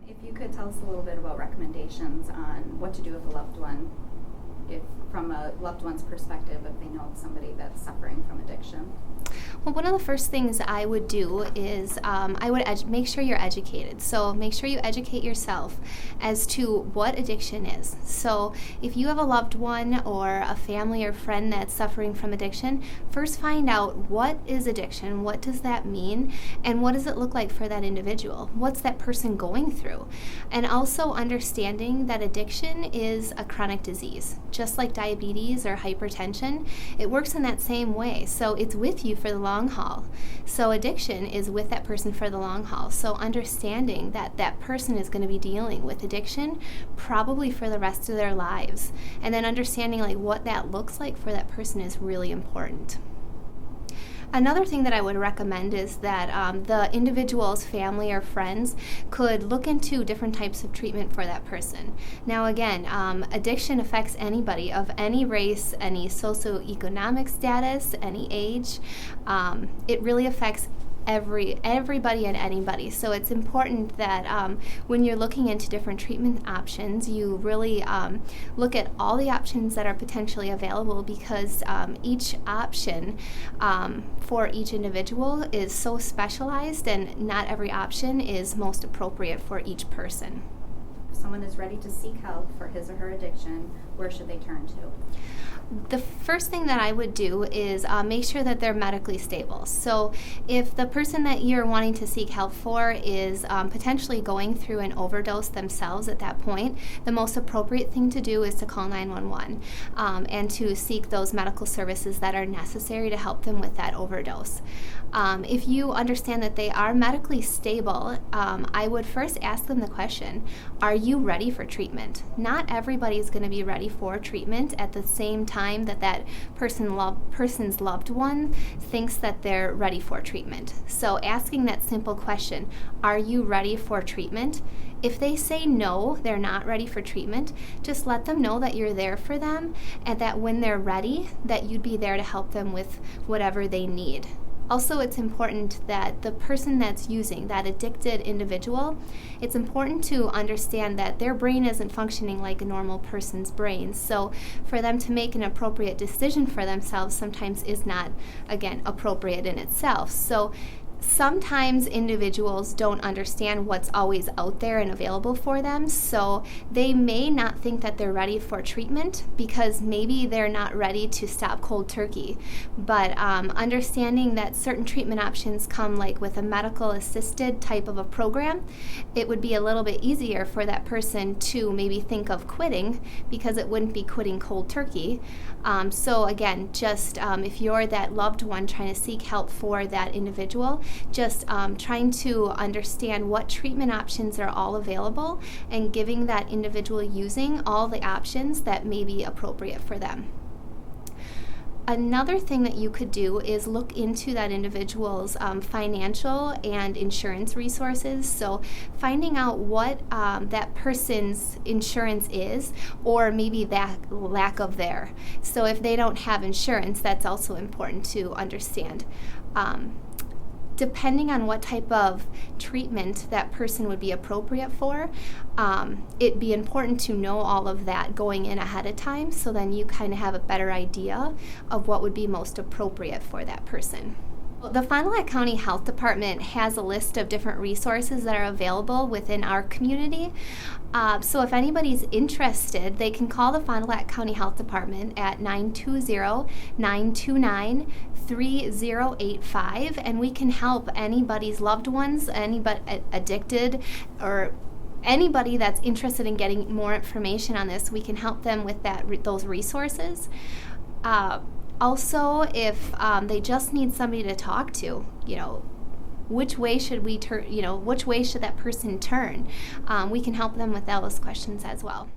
If you could tell us a little bit about recommendations on what to do with a loved one, if from a loved one's perspective, if they know of somebody that's suffering from addiction. Well, one of the first things I would do is I would make sure you're educated. So make sure you educate yourself as to what addiction is. So if you have a loved one or a family or friend that's suffering from addiction, first find out what is addiction, what does that mean, and what does it look like for that individual? What's that person going through? And also understanding that addiction is a chronic disease. Just like diabetes or hypertension, it works in that same way. So it's with you for the long haul. So addiction is with that person for the long haul. So understanding that that person is going to be dealing with addiction probably for the rest of their lives. And then understanding like what that looks like for that person is really important. Another thing that I would recommend is that the individual's family or friends could look into different types of treatment for that person. Now again, addiction affects anybody of any race, any socioeconomic status, any age. It really affects everybody and anybody. So it's important that when you're looking into different treatment options, you really look at all the options that are potentially available, because each option for each individual is so specialized, and not every option is most appropriate for each person. If someone is ready to seek help for his or her addiction, where should they turn to? The first thing that I would do is make sure that they're medically stable. So if the person that you're wanting to seek help for is potentially going through an overdose themselves at that point, the most appropriate thing to do is to call 911 and to seek those medical services that are necessary to help them with that overdose. If you understand that they are medically stable, I would first ask them the question, are you ready for treatment? Not everybody is going to be ready for treatment at the same time that that person's loved one thinks that they're ready for treatment. So asking that simple question, are you ready for treatment? If they say no, they're not ready for treatment, just let them know that you're there for them, and that when they're ready, that you'd be there to help them with whatever they need. Also, it's important that the person that's using, that addicted individual, it's important to understand that their brain isn't functioning like a normal person's brain. So for them to make an appropriate decision for themselves sometimes is not, again, appropriate in itself. So sometimes individuals don't understand what's always out there and available for them, so they may not think that they're ready for treatment because maybe they're not ready to stop cold turkey. But understanding that certain treatment options come like with a medical assisted type of a program, it would be a little bit easier for that person to maybe think of quitting, because it wouldn't be quitting cold turkey. So again, just if you're that loved one trying to seek help for that individual, just trying to understand what treatment options are all available and giving that individual using all the options that may be appropriate for them. Another thing that you could do is look into that individual's financial and insurance resources. So finding out what that person's insurance is, or maybe that lack of there. So if they don't have insurance, that's also important to understand. Depending on what type of treatment that person would be appropriate for, it'd be important to know all of that going in ahead of time, so then you kind of have a better idea of what would be most appropriate for that person. The Fond du Lac County Health Department has a list of different resources that are available within our community. So if anybody's interested, they can call the Fond du Lac County Health Department at 920-929-3085, and we can help anybody's loved ones, anybody addicted, or anybody that's interested in getting more information on this. We can help them with those resources. Also, if they just need somebody to talk to, which way should we turn? Which way should that person turn? We can help them with those questions as well.